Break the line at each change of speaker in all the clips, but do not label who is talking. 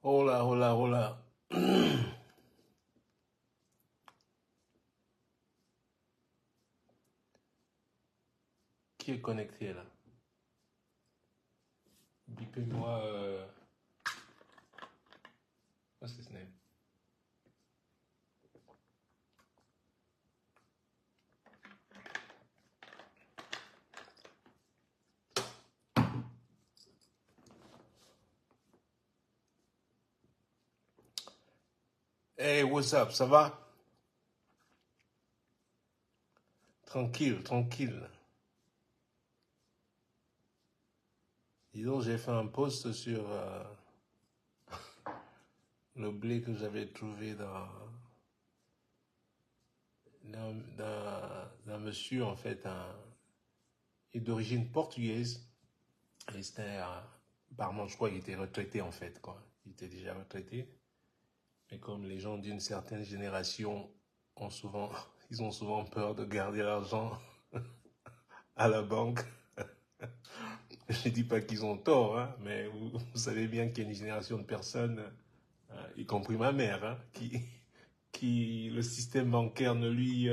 Hola, hola, hola. Qui est connecté là? Bipez-moi. What's his name? Hey, what's up? Ça va? Tranquille, tranquille. Dis donc, j'ai fait un post sur le blé que j'avais trouvé d'un monsieur, en fait, il est d'origine portugaise. Et c'était, apparemment, je crois qu'il était retraité, en fait, quoi. Il était déjà retraité. Mais comme les gens d'une certaine génération ont souvent, ils ont souvent peur de garder l'argent à la banque. Je ne dis pas qu'ils ont tort, hein, mais vous savez bien qu'il y a une génération de personnes, y compris ma mère, hein, qui le système bancaire ne lui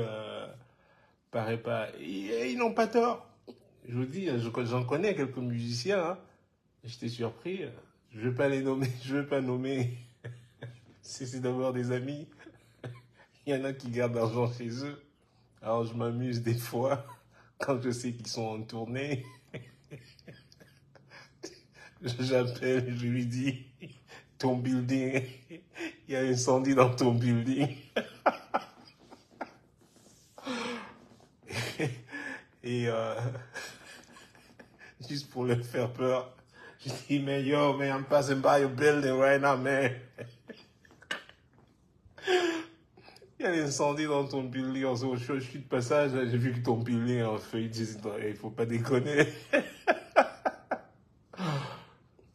paraît pas. Ils n'ont pas tort. Je vous dis, j'en connais quelques musiciens. Hein. J'étais surpris. Je ne vais pas les nommer. Je ne vais pas nommer. C'est d'avoir des amis. Il y en a qui gardent l'argent chez eux. Alors je m'amuse des fois quand je sais qu'ils sont en tournée. J'appelle, je lui dis, ton building, il y a incendie dans ton building. Et juste pour leur faire peur, je dis, mais yo, man, I'm passing by your building right now, man. Il y a l'incendie dans ton building. Je suis de passage, j'ai vu que ton building est en feu. Ils disent, il faut pas déconner.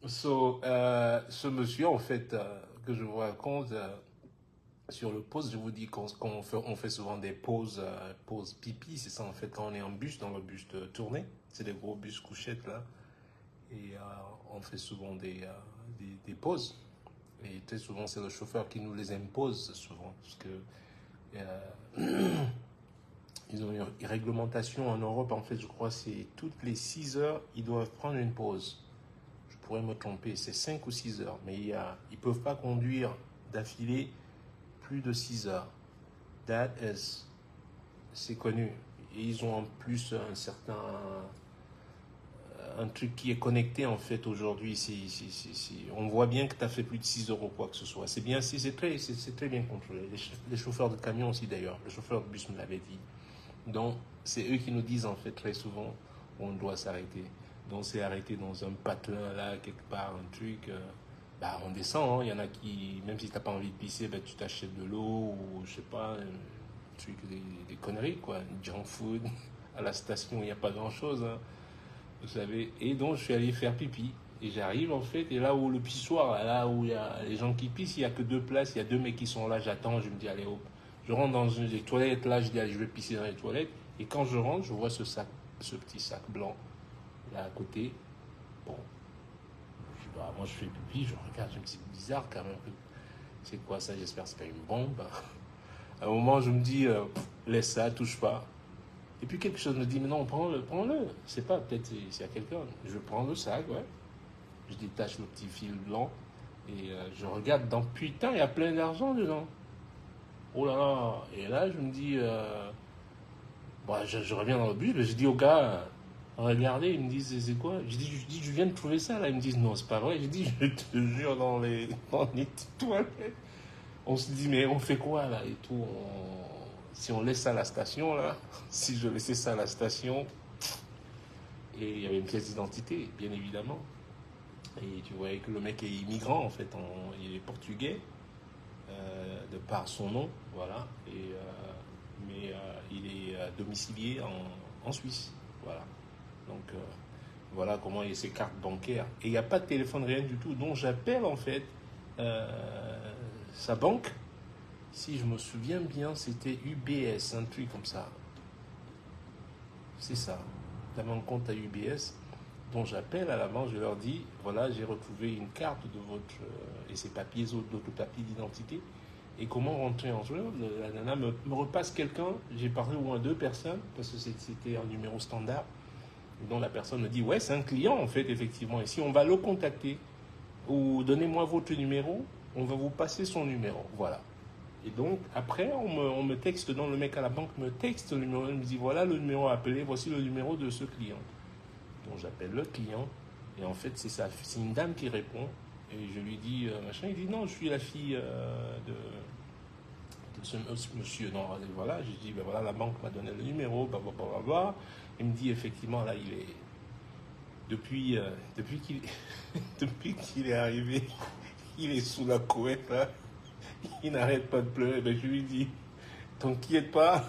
Ce monsieur, en fait, que je vous raconte, sur le poste, je vous dis on fait souvent des pauses pipi. C'est ça, en fait, quand on est en bus, dans le bus de tournée. C'est des gros bus couchettes, là. Et on fait souvent des pauses. Et très souvent, c'est le chauffeur qui nous les impose, souvent. Parce que ils ont une réglementation en Europe, en fait, je crois, c'est toutes les 6 heures, ils doivent prendre une pause. Je pourrais me tromper, c'est 5 ou 6 heures. Mais ils ne peuvent pas conduire d'affilée plus de 6 heures. C'est connu. Et ils ont en plus un truc qui est connecté en fait aujourd'hui. On voit bien que tu as fait plus de 6 heures ou quoi que ce soit. C'est bien, c'est très bien contrôlé. Les chauffeurs de camion aussi d'ailleurs. Le chauffeur de bus me l'avait dit. Donc c'est eux qui nous disent en fait très souvent où on doit s'arrêter. Donc c'est arrêté dans un patelin là, quelque part, un truc. Bah, on descend, hein. Il y en a qui, même si tu n'as pas envie de pisser, bah, tu t'achètes de l'eau ou je sais pas, truc, des conneries quoi, junk food. À la station, il n'y a pas grand chose, hein, vous savez. Et donc je suis allé faire pipi. Et j'arrive en fait, et là où le pissoir, là où il y a les gens qui pissent, il n'y a que 2 places, il y a 2 mecs qui sont là, j'attends, je me dis allez hop. Je rentre dans une des toilettes, là je dis allez je vais pisser dans les toilettes. Et quand je rentre, je vois ce sac, ce petit sac blanc là à côté. Bon, bah, moi je fais pipi, je regarde, je me dis c'est bizarre quand même. C'est quoi ça? J'espère que c'est pas une bombe. À un moment, je me dis, laisse ça, touche pas. Et puis quelque chose me dit, mais non, prends-le, prends-le. C'est pas, peut-être s'il y a quelqu'un. Je prends le sac, ouais. Je détache le petit fil blanc et je regarde dans, putain, il y a plein d'argent dedans. Oh là là. Et là, je me dis, bon, je reviens dans le bus, mais je dis au gars, regardez, ils me disent, c'est quoi? Je viens de trouver ça, là. Ils me disent, non, c'est pas vrai. Je dis, je te jure, dans les toilettes. On se dit, mais on fait quoi là et tout si on laisse ça à la station là, si je laissais ça à la station, et il y avait une pièce d'identité, bien évidemment. Et tu voyais que le mec est immigrant en fait, il est portugais, de par son nom, voilà. Mais il est domicilié en Suisse, voilà. Donc voilà comment il y a ses cartes bancaires. Et il n'y a pas de téléphone, rien du tout. Donc j'appelle en fait sa banque. Si je me souviens bien, c'était UBS, un truc comme ça. C'est ça. Tu avais un compte à UBS. Donc j'appelle à la banque, je leur dis, voilà, j'ai retrouvé une carte de votre et ses papiers, d'autres papiers d'identité. Et comment rentrer en jeu? La nana me repasse quelqu'un, j'ai parlé au moins 2 personnes, parce que c'était un numéro standard. Et donc la personne me dit, ouais, c'est un client en fait, effectivement. Et si on va le contacter, ou donnez-moi votre numéro, on va vous passer son numéro. Voilà. Et donc, après, on me texte, donc le mec à la banque me texte le numéro, il me dit, voilà le numéro appelé, voici le numéro de ce client. Donc j'appelle le client, et en fait, c'est une dame qui répond, et je lui dis, machin, il dit, non, je suis la fille de ce monsieur. Non, voilà, je dis, ben voilà, la banque m'a donné le numéro, blablabla. Il me dit, effectivement, là, il est, depuis qu'il depuis qu'il est arrivé, il est sous la couette, là. Il n'arrête pas de pleurer. Ben, je lui dis, t'inquiète pas,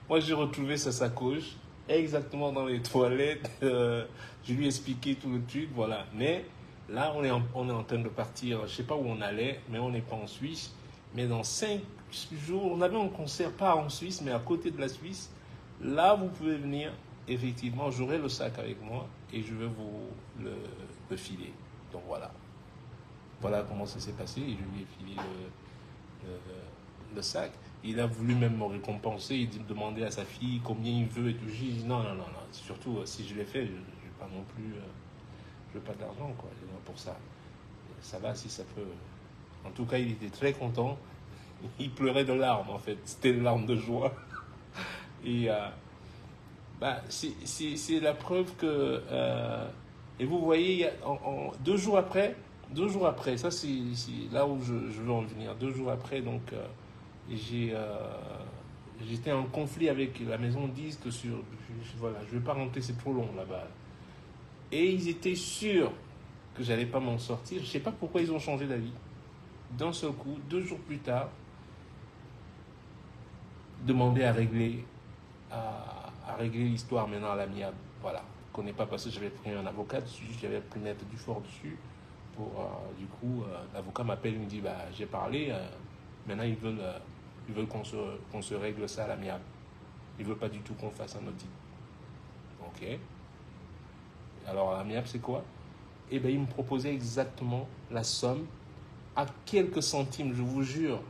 moi j'ai retrouvé sa sacoche exactement dans les toilettes. Je lui ai expliqué tout le truc, voilà. Mais là, on est en train de partir, je sais pas où on allait, mais on n'est pas en Suisse. Mais dans 5 jours, on avait un concert, pas en Suisse, mais à côté de la Suisse. Là, vous pouvez venir. Effectivement, j'aurai le sac avec moi et je vais vous le filer. Donc voilà. Voilà comment ça s'est passé. Et je lui ai filé le sac. Il a voulu même me récompenser. Il demandait à sa fille combien il veut et tout. J'ai dit non. Surtout si je l'ai fait, je ne vais pas non plus. Je veux pas d'argent, quoi. Pour ça. Ça va si ça peut. En tout cas, il était très content. Il pleurait de larmes, en fait. C'était des larmes de joie. Et c'est la preuve que. Et vous voyez, 2 jours après, ça c'est là où je veux en venir. 2 jours après, donc, j'étais en conflit avec la maison de disques sur. Voilà, je ne vais pas rentrer, c'est trop long là-bas. Et ils étaient sûrs que j'allais pas m'en sortir. Je ne sais pas pourquoi ils ont changé d'avis. D'un seul coup, 2 jours plus tard, demander à régler l'histoire maintenant à l'amiable. Voilà. Je ne connais pas parce que j'avais pris un avocat dessus, j'avais pris Maître Dufort dessus. Du coup, l'avocat m'appelle, il me dit, j'ai parlé, maintenant ils veulent qu'on se règle ça à l'amiable. Ils ne veulent pas du tout qu'on fasse un audit. Ok. Alors, à l'amiable, c'est quoi? Eh bien, il me proposait exactement la somme à quelques centimes, je vous jure,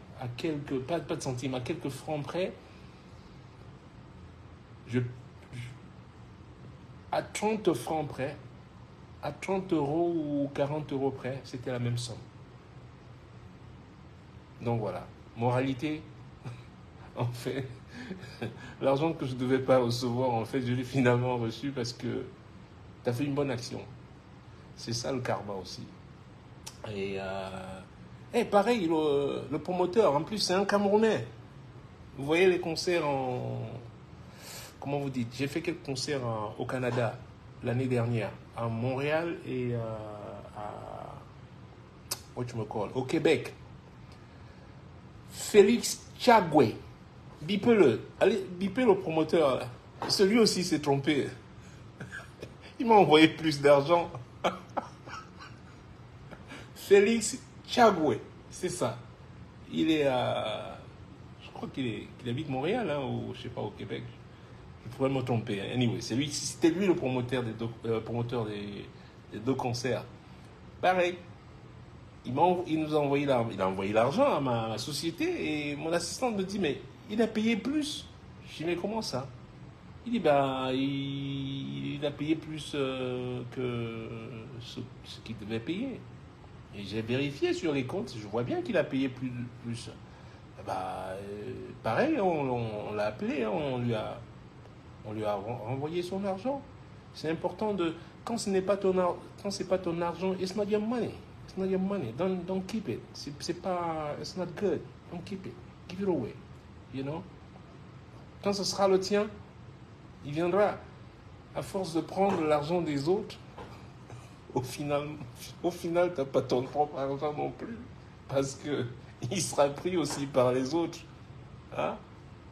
pas de centimes, à quelques francs près. À 30 francs près, à 30 euros ou 40 euros près, c'était la même somme. Donc voilà, moralité, en fait, l'argent que je ne devais pas recevoir, en fait, je l'ai finalement reçu parce que tu as fait une bonne action. C'est ça le karma aussi. Et pareil, le promoteur, en plus, c'est un Camerounais. Vous voyez les concerts comment vous dites? J'ai fait quelques concerts au Canada l'année dernière, à Montréal et au Québec. Félix Tchagwe, bipez le promoteur. Celui aussi s'est trompé. Il m'a envoyé plus d'argent. Félix Tchagwe, c'est ça. Il est je crois qu'il habite Montréal, ou je sais pas, au Québec. Je pourrais me tromper. Anyway, c'était lui le promoteur des 2 concerts. Pareil. Il nous a envoyé l'argent à ma société et mon assistante me dit, mais il a payé plus. Je dis, mais comment ça? Il dit, il a payé plus que ce qu'il devait payer. Et j'ai vérifié sur les comptes, je vois bien qu'il a payé plus. Pareil, on l'a appelé, on lui a renvoyé son argent. C'est important quand c'est pas ton argent, it's not your money. It's not your money. Don't keep it. It's not good. Don't keep it. Give it away. You know? Quand ce sera le tien, il viendra. À force de prendre l'argent des autres, au final, t'as pas ton propre argent non plus. Parce que il sera pris aussi par les autres. Hein?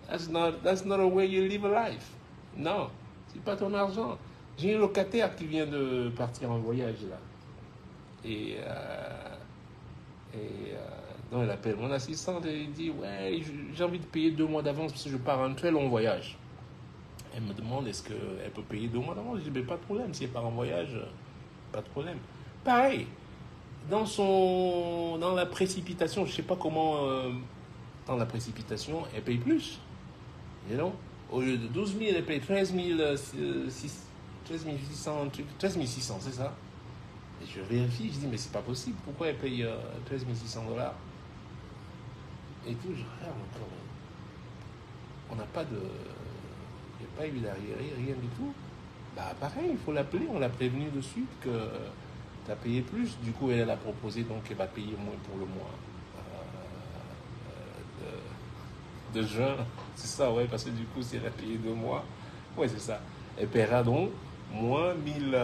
That's not a way you live a life. Non, c'est pas ton argent. J'ai un locataire qui vient de partir en voyage là. Donc elle appelle mon assistante et il dit, ouais, j'ai envie de payer 2 mois d'avance parce que je pars en très long voyage. Elle me demande est-ce qu'elle peut payer 2 mois d'avance. Je dis, mais pas de problème, si elle part en voyage, pas de problème. Pareil, dans la précipitation, je sais pas comment, dans la précipitation, elle paye plus. You know? Au lieu de 12 000, elle paye 13 600, 13 600, c'est ça? Et je vérifie, je dis, mais c'est pas possible, pourquoi elle paye 13 600 $? Et tout, je regarde encore. On n'a pas de. Il n'y a pas eu d'arriéré, rien du tout. Bah pareil, il faut l'appeler, on l'a prévenu de suite que tu as payé plus. Du coup, elle a proposé, donc elle va payer moins pour le mois de juin. C'est ça, ouais, parce que du coup, si elle a payé 2 mois, ouais, c'est ça. Elle paiera donc moins 1000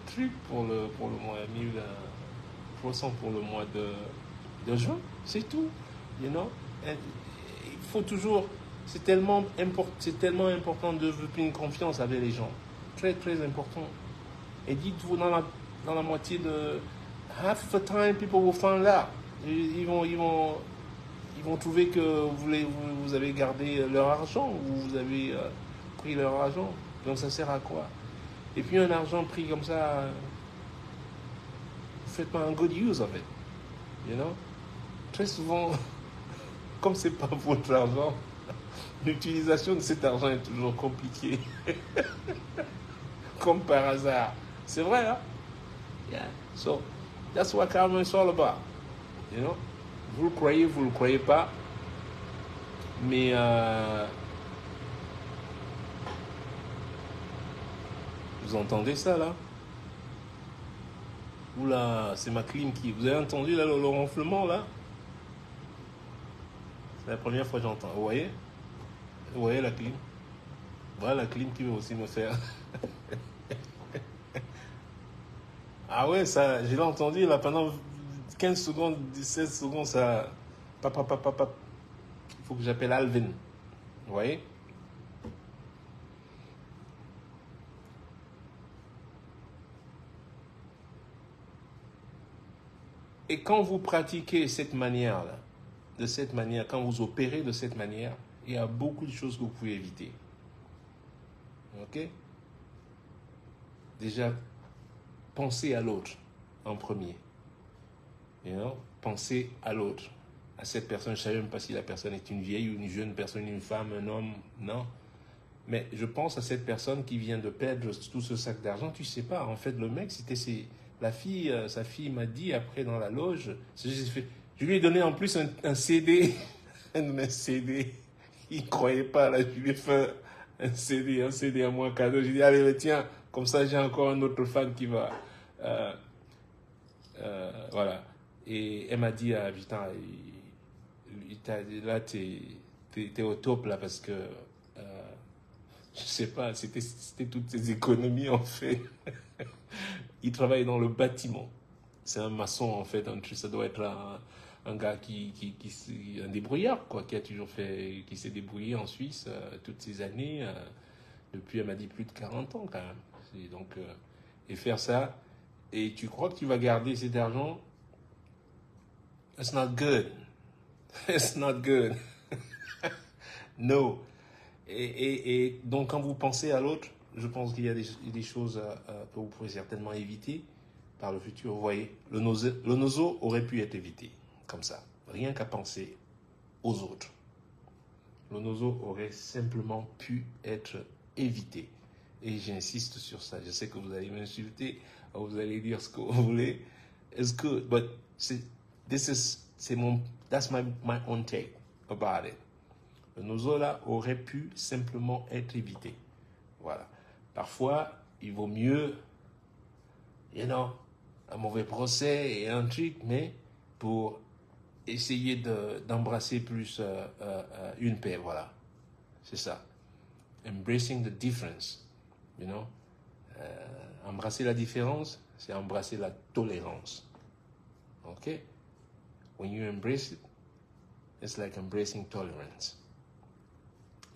trucs pour le mois, 1300 pour le mois de juin. C'est tout, you know. Et il faut toujours, c'est tellement important de développer une confiance avec les gens. Très, très important. Et dites-vous dans la moitié de half the time, people will find out. Ils vont trouver que vous avez gardé leur argent ou vous avez pris leur argent. Donc ça sert à quoi? Et puis un argent pris comme ça, vous faites pas un good use of it. You know? Très souvent, comme c'est pas votre argent, l'utilisation de cet argent est toujours compliquée. Comme par hasard. C'est vrai, hein? Yeah. So, that's what karma is all about. You know? Vous le croyez pas. Mais vous entendez ça là? Oula, c'est ma clim qui. Vous avez entendu là le ronflement là? C'est la première fois que j'entends. Vous voyez la clim? Voilà la clim qui veut aussi me faire. Ah ouais, ça, je l'ai entendu là pendant 15 secondes, 17 secondes, ça. Papa. Il faut que j'appelle Alvin. Vous voyez? Et quand vous pratiquez cette manière-là, de cette manière, quand vous opérez de cette manière, il y a beaucoup de choses que vous pouvez éviter. Ok? Déjà, pensez à l'autre en premier. You know? Pensez à l'autre. À cette personne, je ne sais même pas si la personne est une vieille ou une jeune personne, une femme, un homme, non. Mais je pense à cette personne qui vient de perdre tout ce sac d'argent. Tu sais pas, en fait, le mec, c'était la fille, sa fille m'a dit après dans la loge, je lui ai donné en plus un CD, un CD. Il ne croyait pas, là, je lui ai fait un CD à moi cadeau. J'ai dit, allez, tiens, comme ça, j'ai encore un autre fan qui va. Voilà. Et elle m'a dit, ah, putain, là, t'es au top, là, parce que. Je sais pas, c'était toutes ses économies en fait. Il travaille dans le bâtiment. C'est un maçon en fait. Ça doit être un gars un débrouillard quoi, qui a toujours fait, qui s'est débrouillé en Suisse toutes ces années. Depuis, elle m'a dit plus de 40 ans quand même. Donc, et faire ça, et tu crois que tu vas garder cet argent? It's not good. It's not good. No. Et donc, quand vous pensez à l'autre, je pense qu'il y a des choses que vous pouvez certainement éviter par le futur. Vous voyez, le nozo aurait pu être évité, comme ça. Rien qu'à penser aux autres. Le nozo aurait simplement pu être évité. Et j'insiste sur ça. Je sais que vous allez m'insulter, vous allez dire ce que vous voulez. It's good, but that's my own take about it. Le nozo là aurait pu simplement être évité. Voilà. Parfois, il vaut mieux, un mauvais procès et un truc, mais pour essayer d'embrasser plus une paix, voilà. C'est ça. Embracing the difference, embrasser la différence, c'est embrasser la tolérance. Ok? When you embrace it, it's like embracing tolerance.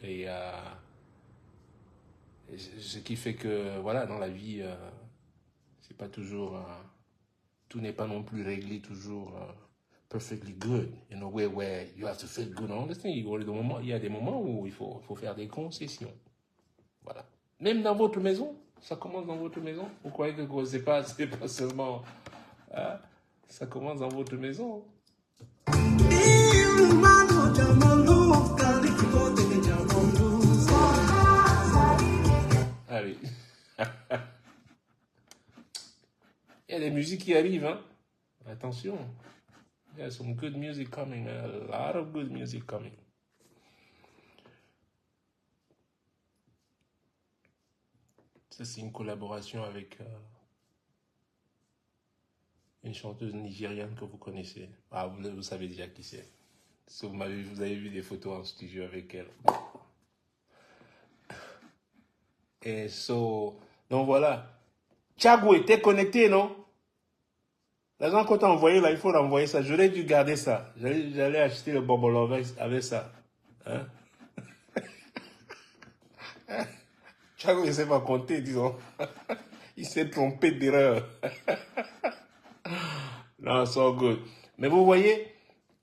Et ce qui fait que, voilà, dans la vie, c'est pas toujours, tout n'est pas non plus réglé toujours perfectly good. Where you have to feel good on the thing. Il y a des moments où il faut faire des concessions. Voilà. Même dans votre maison, ça commence dans votre maison. Vous croyez que c'est pas seulement... Hein, ça commence dans votre maison. Allez. Il y a des musiques qui arrivent, hein. Attention. There's some good music coming. A lot of good music coming. Ça, c'est une collaboration avec une chanteuse nigériane que vous connaissez. Ah, vous savez déjà qui c'est. So, vous avez vu des photos en studio avec elle. Et donc voilà. Thiago, t'es connecté, non? L'argent qu'on t'a envoyé là, il faut renvoyer ça. J'aurais dû garder ça. J'allais acheter le bonbon avec ça. Hein? Thiago, il ne sait pas compter, disons. Il s'est trompé d'erreur. Non, it's all good. Mais vous voyez,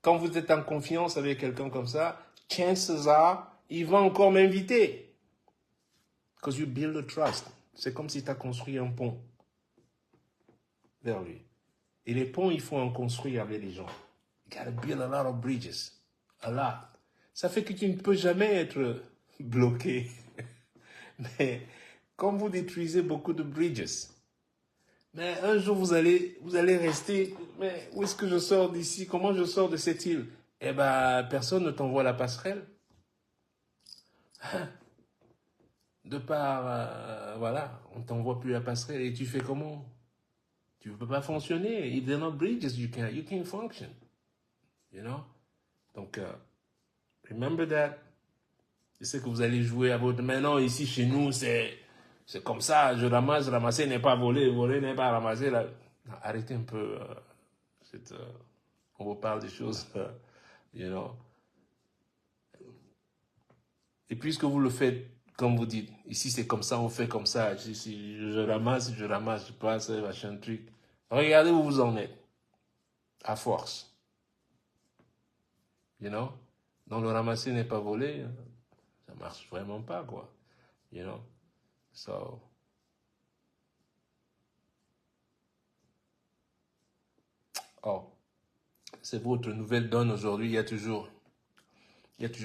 quand vous êtes en confiance avec quelqu'un comme ça, chances are, il va encore m'inviter. Because you build a trust. C'est comme si tu as construit un pont vers lui. Et les ponts, il faut en construire avec les gens. You gotta build a lot of bridges. A lot. Ça fait que tu ne peux jamais être bloqué. Mais comme vous détruisez beaucoup de bridges, mais un jour vous allez rester, mais où est-ce que je sors d'ici? Comment je sors de cette île? Eh bien, personne ne t'envoie la passerelle. De part, voilà, on ne t'envoie plus la passerelle et tu fais comment? Tu ne peux pas fonctionner. If there are no bridges, you can't function. You know? Donc, remember that. Je sais que vous allez jouer à votre... Mais non, ici, chez nous, c'est comme ça. Je ramasse, ramasser n'est pas voler, voler n'est pas ramasser. Là. Non, arrêtez un peu. On vous parle des choses, you know. Et puisque vous le faites, comme vous dites, ici, c'est comme ça, on fait comme ça. Si je ramasse, je passe, machin truc. Regardez où vous en êtes. À force. You know. Donc, le ramasser n'est pas volé. Ça marche vraiment pas, quoi. You know? So. Oh. C'est votre nouvelle donne aujourd'hui. Il y a toujours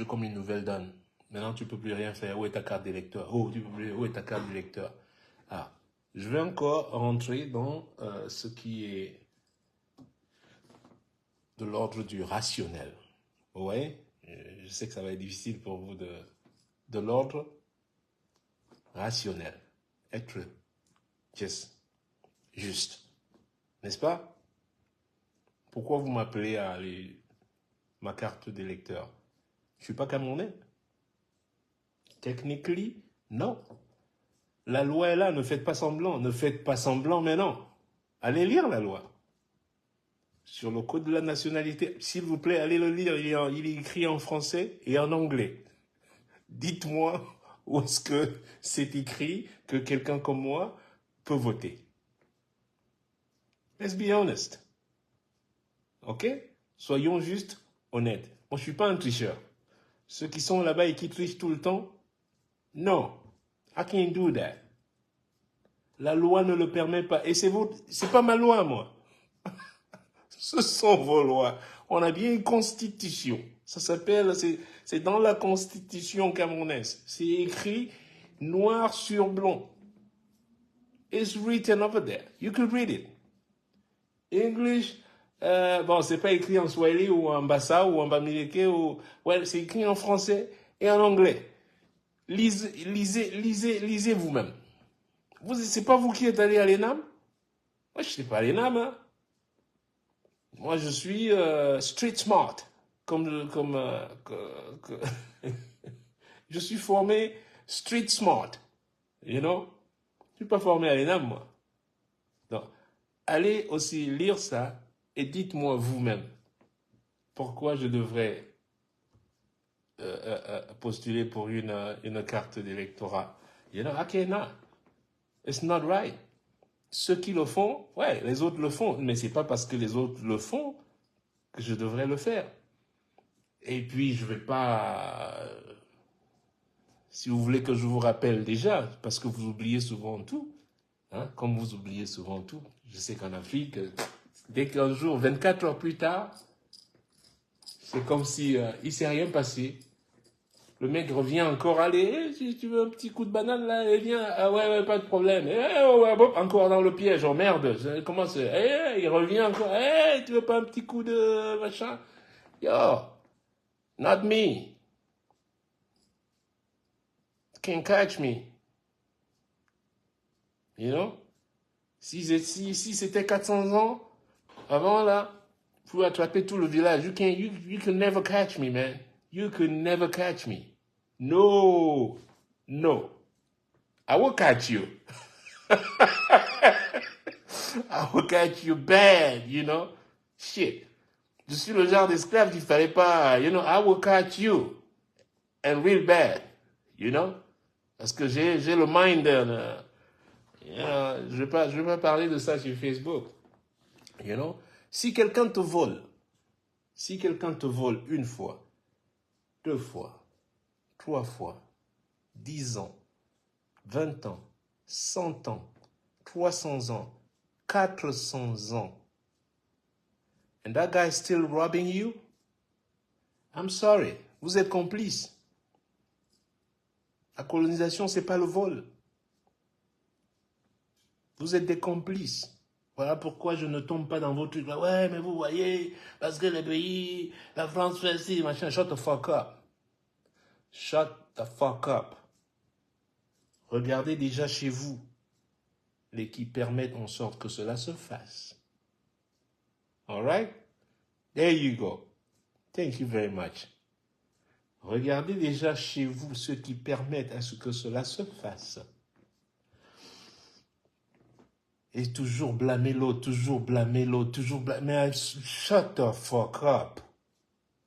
comme une nouvelle donne. Maintenant, tu ne peux plus rien faire. Où est ta carte d'électeur? Où est ta carte d'électeur? Ah. Je vais encore rentrer dans ce qui est de l'ordre du rationnel. Ouais? Je sais que ça va être difficile pour vous de l'ordre rationnel. Être juste. N'est-ce pas? Pourquoi vous m'appelez à ma carte d'électeur? Je ne suis pas camerounais. Technically, non. La loi est là, ne faites pas semblant. Ne faites pas semblant, mais non. Allez lire la loi. Sur le code de la nationalité, s'il vous plaît, allez le lire. Il est écrit en français et en anglais. Dites-moi où est-ce que c'est écrit que quelqu'un comme moi peut voter. Let's be honest. OK? Soyons juste honnêtes. Moi, je ne suis pas un tricheur. Ceux qui sont là-bas et qui trichent tout le temps, non. I can't do that. La loi ne le permet pas. Et c'est pas ma loi, moi. Ce sont vos lois. On a bien une constitution. Ça s'appelle, c'est dans la constitution camerounaise. C'est écrit noir sur blanc. It's written over there. You can read it. English, bon, c'est pas écrit en swahili ou en bassa ou en bamileke ou, ouais, c'est écrit en français et en anglais. Lisez vous-même. C'est pas vous qui êtes allé à l'ENAM? Moi, je ne suis pas à l'ENAM, hein. Moi, je suis street smart. Je suis formé street smart. You know? Je ne suis pas formé à l'ENAM, moi. Donc, allez aussi lire ça et dites-moi vous-même pourquoi je devrais postuler pour une carte d'électorat. You know, okay, no. It's not right. Ceux qui le font, ouais, les autres le font, mais c'est pas parce que les autres le font que je devrais le faire. Et puis, je vais pas... Si vous voulez que je vous rappelle déjà, parce que vous oubliez souvent tout, hein, comme vous oubliez souvent tout. Je sais qu'en Afrique, dès qu'un jour, 24 heures plus tard, c'est comme si il s'est rien passé. Le mec revient encore, allez, si tu veux un petit coup de banane là, et viens, ah ouais, pas de problème. Encore dans le piège, oh merde, comment c'est, il revient encore, tu veux pas un petit coup de machin? Yo, not me. Can't catch me. You know? Si c'était 400 ans, avant là, pour attraper tout le village, you can never catch me, man. You could never catch me. No. I will catch you. I will catch you bad, you know? Shit. Je suis le genre d'esclave qu'il fallait pas, you know, I will catch you. And real bad, you know? Parce que j'ai le mind, you know, je vais pas parler de ça sur Facebook, you know? Si quelqu'un te vole une fois, 2 fois, 3 fois, 10 ans, 20 ans, 100 ans, 300 ans, 400 ans, and that guy is still robbing you, I'm sorry, vous êtes complice. La colonisation, c'est pas le vol. Vous êtes des complices. Voilà pourquoi je ne tombe pas dans vos trucs là. Ouais, mais vous voyez, parce que les pays, la France fait ci, machin. Shut the fuck up. Shut the fuck up. Regardez déjà chez vous les qui permettent en sorte que cela se fasse. Alright? There you go. Thank you very much. Regardez déjà chez vous ceux qui permettent à ce que cela se fasse. Et toujours blâmer l'autre, toujours blâmer. Mais shut the fuck up.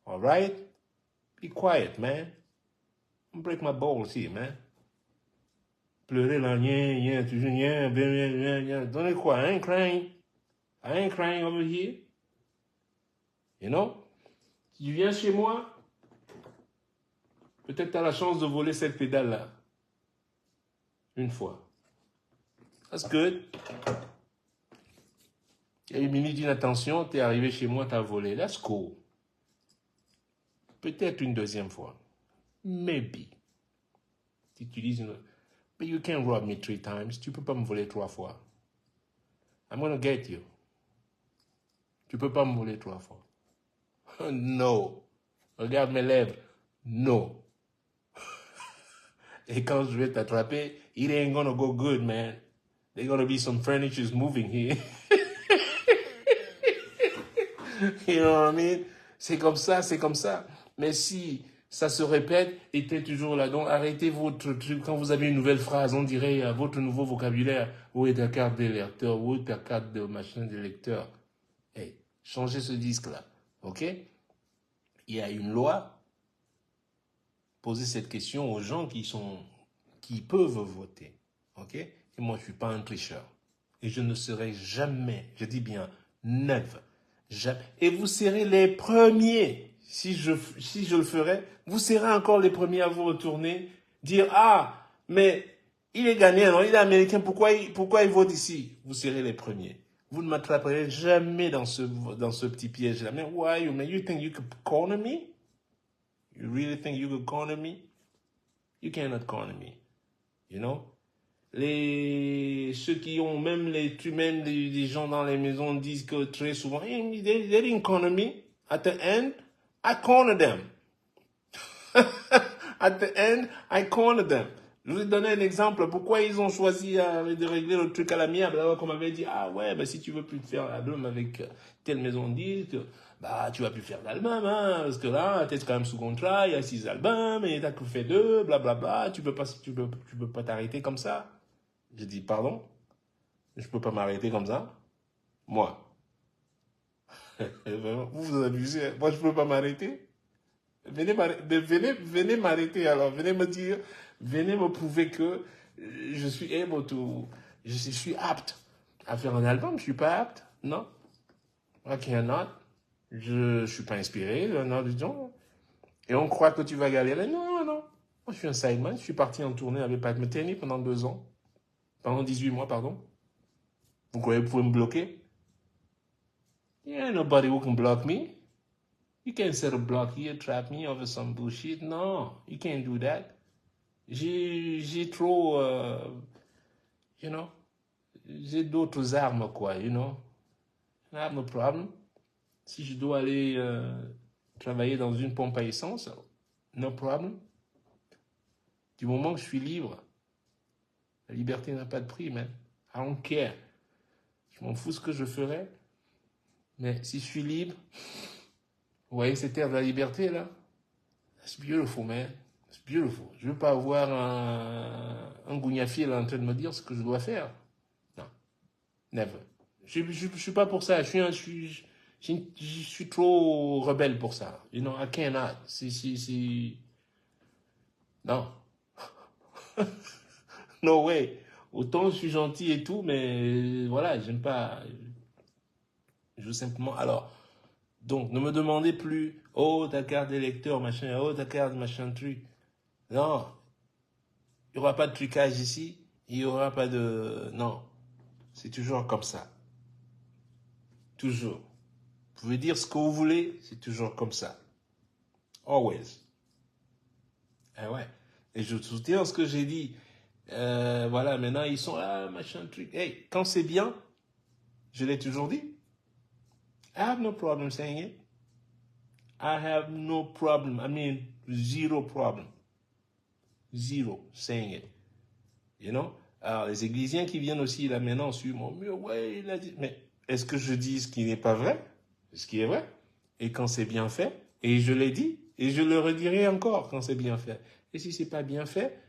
Alright? Be quiet, man. Don't break my balls here, man. Pleurer là, toujours, donnez quoi? I ain't crying over here. You know? Tu viens chez moi, peut-être tu as la chance de voler cette pédale-là. Une fois. That's good. Il y a une minute d'inattention, tu es arrivé chez moi, tu as volé. That's cool. Peut-être une deuxième fois. Maybe. Si tu dis, but you can't rob me 3 times. Tu peux pas me voler 3 fois. I'm gonna get you. Tu peux pas me voler 3 fois. No. Regarde mes lèvres. No. Et quand je vais t'attraper, it ain't gonna go good, man. There's gonna be some furnitures moving here. You know what I mean? C'est comme ça. Mais si ça se répète, et t'es toujours là, donc arrêtez votre truc. Quand vous avez une nouvelle phrase, on dirait votre nouveau vocabulaire. Où est ta carte de lecteur? Où est ta carte de machin de lecteur? Hey, changez ce disque-là. OK? Il y a une loi. Posez cette question aux gens qui peuvent voter. OK? Et moi, je ne suis pas un tricheur. Et je ne serai jamais, je dis bien, never. Jamais. Et vous serez les premiers, si je le ferais, vous serez encore les premiers à vous retourner, dire, ah, mais il est ghanéen, non, il est américain, pourquoi il vote ici? Vous serez les premiers. Vous ne m'attraperez jamais dans ce petit piège-là. Mais why, you think you could corner me? You really think you could corner me? You cannot corner me. You know? Ceux qui ont même les gens dans les maisons disent que très souvent, hey, they didn't corner me. At the end, I cornered them. At the end, I cornered them. Je vous ai donné un exemple. Pourquoi ils ont choisi de régler le truc à l'amiable alors qu'on m'avait dit, ah ouais, bah, si tu veux plus faire l'album avec telle maison de disque, bah, tu vas plus faire d'album, hein, parce que là, t'es quand même sous contrat, il y a 6 albums, et t'as que fait 2, blablabla, tu peux pas t'arrêter comme ça. J'ai dit, pardon? Je peux pas m'arrêter comme ça? Moi. Vous abusez. Moi, je peux pas m'arrêter? Venez m'arrêter alors. Venez me dire, venez me prouver que je suis apte à faire un album. Je suis pas apte? Non. I cannot. Je suis pas inspiré, non, disons. Et on croit que tu vas galérer. Non. Moi, je suis un sideman. Je suis parti en tournée avec Pat Metheny pendant 2 ans. Pendant 18 mois, pardon. Vous croyez que vous pouvez me bloquer? Yeah, nobody who can block me. You can't set a block here, trap me over some bullshit. No, you can't do that. J'ai trop, you know, j'ai d'autres armes, quoi, you know. I have no problem. Si je dois aller travailler dans une pompe à essence, no problem. Du moment que je suis libre, la liberté n'a pas de prix, man. I don't care. Je m'en fous ce que je ferai. Mais si je suis libre, vous voyez cette terre de la liberté, là? That's beautiful, man. It's beautiful. Je ne veux pas avoir un gougnafier là en train de me dire ce que je dois faire. Non. Never. Je ne suis pas pour ça. Je suis trop rebelle pour ça. You know, I cannot. Non. No way. Autant je suis gentil et tout, mais voilà, j'aime pas. Je veux simplement. Alors, donc, ne me demandez plus, oh, ta carte d'électeur, machin, oh, ta carte, machin, truc. Non. Il n'y aura pas de trucage ici. Il n'y aura pas de. Non. C'est toujours comme ça. Toujours. Vous pouvez dire ce que vous voulez, c'est toujours comme ça. Always. Ah ouais. Et je soutiens ce que j'ai dit. Voilà, maintenant ils sont là, machin, truc. Hey, quand c'est bien, je l'ai toujours dit. I have no problem saying it. I have no problem. I mean, zero problem. Zero saying it. You know? Alors, les Églisiens qui viennent aussi là maintenant sur mon mur, ouais, il a dit. Mais est-ce que je dis ce qui n'est pas vrai? Ce qui est vrai? Et quand c'est bien fait, et je l'ai dit, et je le redirai encore quand c'est bien fait. Et si c'est pas bien fait,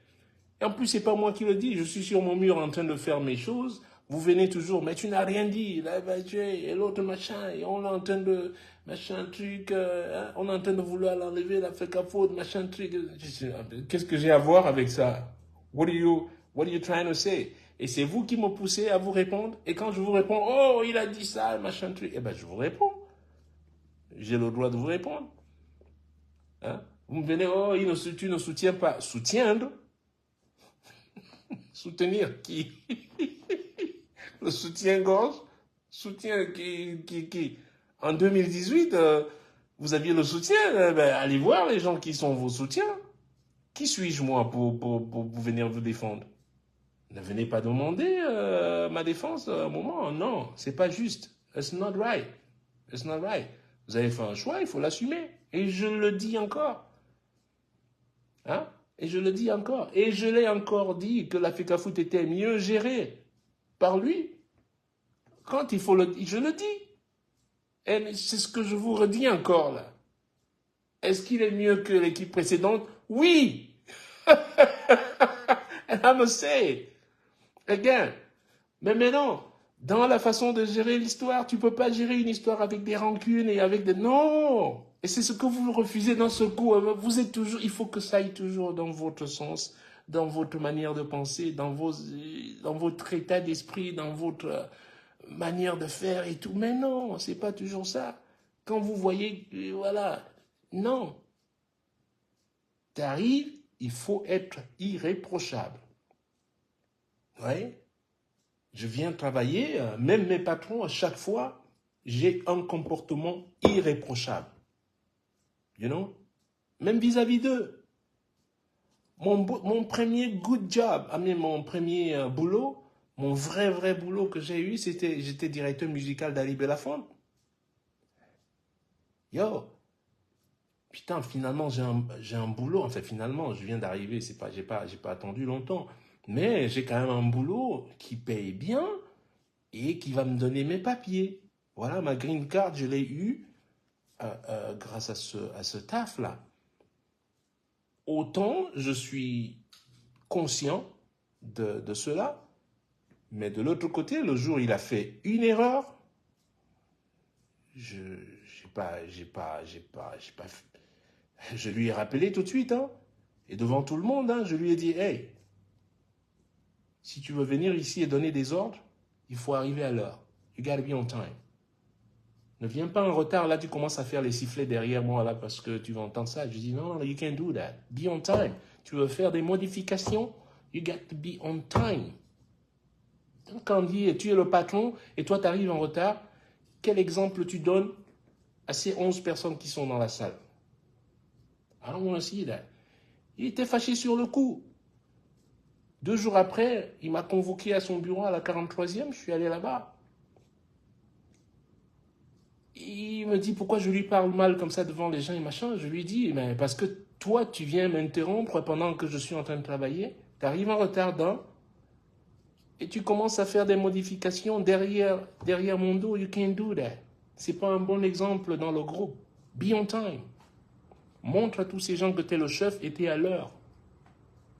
et en plus, c'est pas moi qui le dis, je suis sur mon mur en train de faire mes choses. Vous venez toujours, mais tu n'as rien dit, là, et l'autre machin, et on est en train de, machin truc, hein, on est en train de vouloir l'enlever, la fait faute, machin truc. Qu'est-ce que j'ai à voir avec ça? What are you trying to say? Et c'est vous qui me poussez à vous répondre, et quand je vous réponds, oh, il a dit ça, machin truc, eh ben, je vous réponds. J'ai le droit de vous répondre. Hein? Vous me venez, oh, tu ne soutiens pas. Soutiendre? Soutenir qui? Le soutien-gorge? Soutien qui? En 2018, vous aviez le soutien. Ben, allez voir les gens qui sont vos soutiens. Qui suis-je, moi, pour venir vous défendre? Ne venez pas demander ma défense à un moment. Non, c'est pas juste. It's not right. It's not right. Vous avez fait un choix, il faut l'assumer. Et je le dis encore. Hein? Et je le dis encore. Et je l'ai encore dit que la FECAFOOT était mieux gérée par lui. Quand il faut je le dis. Et c'est ce que je vous redis encore là. Est-ce qu'il est mieux que l'équipe précédente? Oui! And I must say, again. Mais maintenant, dans la façon de gérer l'histoire, tu ne peux pas gérer une histoire avec des rancunes et avec des... Non! Et c'est ce que vous refusez dans ce coup. Vous êtes toujours... Il faut que ça aille toujours dans votre sens, dans votre manière de penser, dans votre état d'esprit, dans votre manière de faire et tout. Mais non, c'est pas toujours ça. Quand vous voyez... Voilà. Non. T'arrives, il faut être irréprochable. Oui. Je viens travailler, même mes patrons, à chaque fois, j'ai un comportement irréprochable. You know? Même vis-à-vis d'eux. Mon premier good job, mon premier boulot, mon vrai boulot que j'ai eu, j'étais directeur musical d'Ali Belafonte. Yo! Putain, finalement, j'ai un boulot. Enfin, finalement, je viens d'arriver, j'ai pas attendu longtemps. Mais j'ai quand même un boulot qui paye bien et qui va me donner mes papiers. Voilà, ma green card, je l'ai eue grâce à ce taf-là. Autant je suis conscient de cela, mais de l'autre côté, le jour où il a fait une erreur, je lui ai rappelé tout de suite, hein, et devant tout le monde, hein, je lui ai dit, hey, si tu veux venir ici et donner des ordres, il faut arriver à l'heure. You gotta be on time. Ne viens pas en retard, là tu commences à faire les sifflets derrière moi là parce que tu vas entendre ça. Je dis non, you can't do that. Be on time. Tu veux faire des modifications, you got to be on time. Donc, quand on dit tu es le patron et toi tu arrives en retard, quel exemple tu donnes à ces 11 personnes qui sont dans la salle? I don't want to see that. Il était fâché sur le coup. 2 jours après, il m'a convoqué à son bureau à la 43e, je suis allé là-bas. Il me dit pourquoi je lui parle mal comme ça devant les gens et machin. Je lui dis, mais parce que toi, tu viens m'interrompre pendant que je suis en train de travailler. Tu arrives en retard et tu commences à faire des modifications derrière mon dos. You can't do that. C'est pas un bon exemple dans le groupe. Be on time. Montre à tous ces gens que tu es le chef et tu es à l'heure.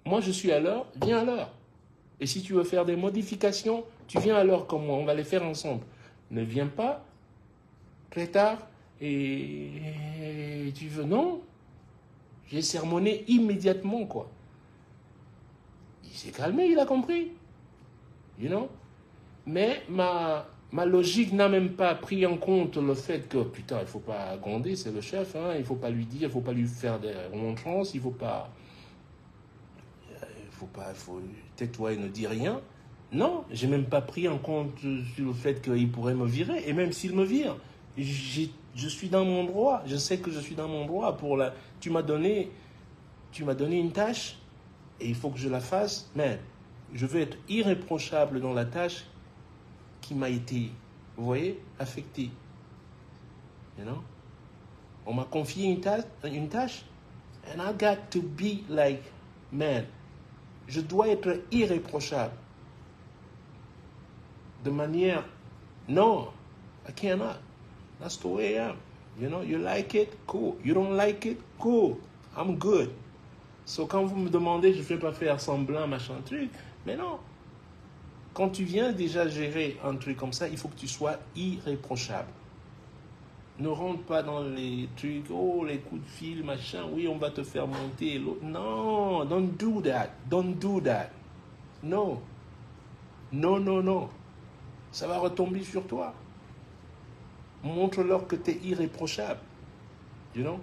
Moi, je suis à l'heure, viens à l'heure. Et si tu veux faire des modifications, tu viens à l'heure comme moi, on va les faire ensemble. Ne viens pas très tard et tu veux... Non, j'ai sermonné immédiatement, quoi. Il s'est calmé, il a compris. You know? Mais ma logique n'a même pas pris en compte le fait que, putain, il ne faut pas gronder, c'est le chef, hein, il ne faut pas lui dire, il ne faut pas lui faire des remontrances, il ne faut pas... tais-toi et ne dis rien. Non, j'ai même pas pris en compte sur le fait qu'il pourrait me virer. Et même s'il me vire, je suis dans mon droit. Je sais que je suis dans mon droit. Tu m'as donné une tâche et il faut que je la fasse. Mais je veux être irréprochable dans la tâche qui m'a été, vous voyez, affectée. You know? On m'a confié une tâche and I got to be like, man, je dois être irréprochable. De manière, non, I cannot. That's the way I am. You know, you like it, cool. You don't like it, cool. I'm good. So quand vous me demandez, je ne fais pas faire semblant, machin truc, mais non. Quand tu viens déjà gérer un truc comme ça, il faut que tu sois irréprochable. Ne rentre pas dans les trucs, oh, les coups de fil, machin, oui, on va te faire monter. Non, don't do that. Don't do that. No. Non, non, non. Ça va retomber sur toi. Montre-leur que tu es irréprochable. You know?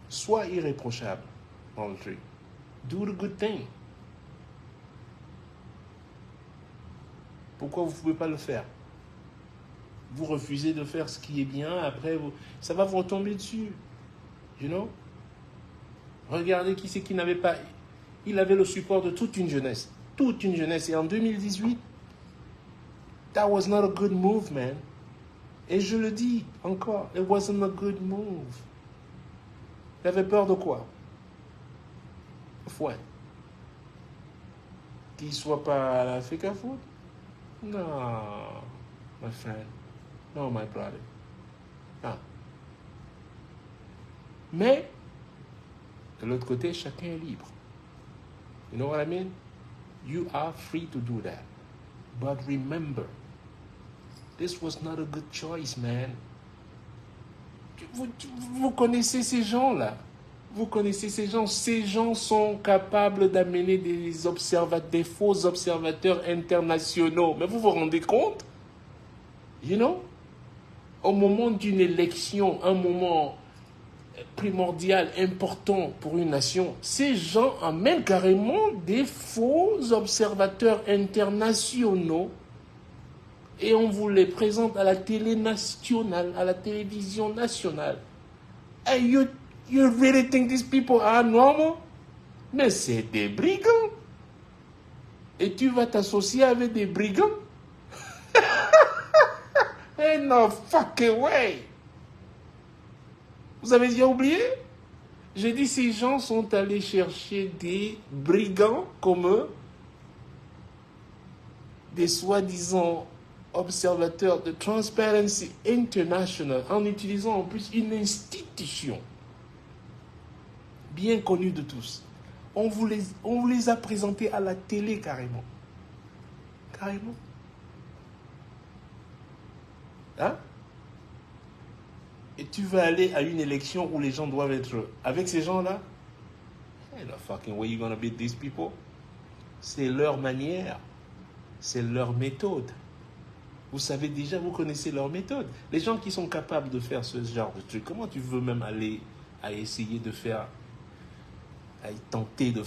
Sois irréprochable dans le truc. Do the good thing. Pourquoi vous ne pouvez pas le faire? Vous refusez de faire ce qui est bien, après, ça va vous retomber dessus. You know? Regardez qui c'est qui n'avait pas... Il avait le support de toute une jeunesse. Toute une jeunesse. Et en 2018, that was not a good move, man. Et je le dis encore, it wasn't a good move. Il avait peur de quoi? Ouais. Qu'il ne soit pas à la Africa Food? Non, my friend. No, my brother. Ah. Mais, de l'autre côté, chacun est libre. You know what I mean? You are free to do that. But remember, this was not a good choice, man. Vous connaissez ces gens-là. Vous connaissez ces gens. Ces gens sont capables d'amener des faux observateurs internationaux. Mais vous vous rendez compte? You know? Au moment d'une élection, un moment primordial, important pour une nation, ces gens amènent carrément des faux observateurs internationaux et on vous les présente à la télé nationale, à la télévision nationale. And you really think these people are normal? Mais c'est des brigands. Et tu vas t'associer avec des brigands? Ain't no fucking way. Vous avez déjà oublié? J'ai dit, ces gens sont allés chercher des brigands comme eux, des soi-disant observateurs de Transparency International, en utilisant en plus une institution bien connue de tous. On vous les a présentés à la télé carrément. Carrément. Hein? Et tu vas aller à une élection où les gens doivent être avec ces gens-là? Hey, no fucking way you gonna beat these people. C'est leur manière. C'est leur méthode. Vous savez déjà, vous connaissez leur méthode. Les gens qui sont capables de faire ce genre de truc, comment tu veux même aller à essayer de faire à tenter de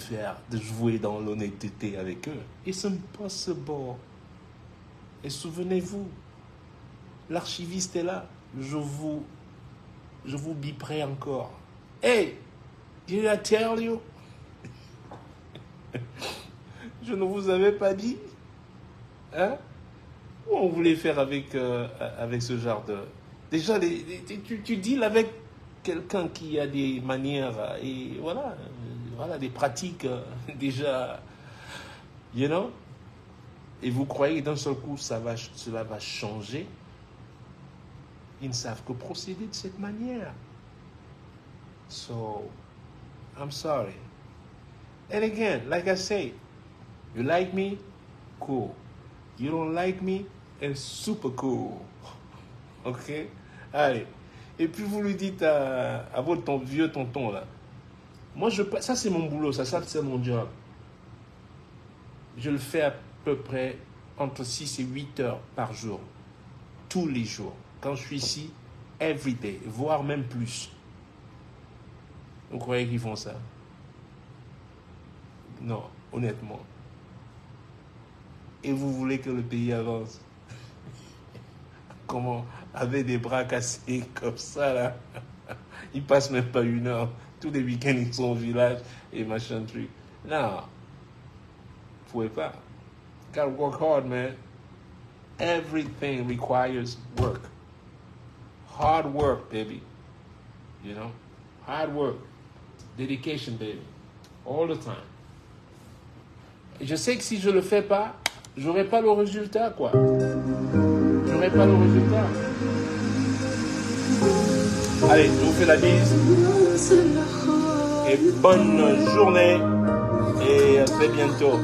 jouer dans l'honnêteté avec eux. It's impossible. Et souvenez-vous, l'archiviste est là. Je vous biperai encore. Hey, did I tell you? Je ne vous avais pas dit? Hein? Ou on voulait faire avec ce genre de... Déjà, tu deals avec quelqu'un qui a des manières et voilà, des pratiques déjà, you know? Et vous croyez que d'un seul coup, cela va changer? Ils ne savent que procéder de cette manière. So, I'm sorry. And again, like I say, you like me? Cool. You don't like me? It's super cool. Ok? Allez. Et puis vous lui dites à votre vieux tonton là, moi ça c'est mon boulot, ça c'est mon job. Je le fais à peu près entre 6 et 8 heures par jour. Tous les jours. Quand je suis ici, every day, voire même plus. Vous croyez qu'ils font ça? Non, honnêtement. Et vous voulez que le pays avance? Comment? Avec des bras cassés comme ça, là. Ils passent même pas 1 heure. Tous les week-ends, ils sont au village et machin truc. Non. Vous pouvez pas. Gotta work hard, man. Everything requires work. Hard work, baby. You know? Hard work. Dedication, baby. All the time. Et je sais que si je le fais pas, j'aurai pas le résultat, quoi. J'aurai pas le résultat. Allez, je vous fais la bise. Et bonne journée. Et à très bientôt.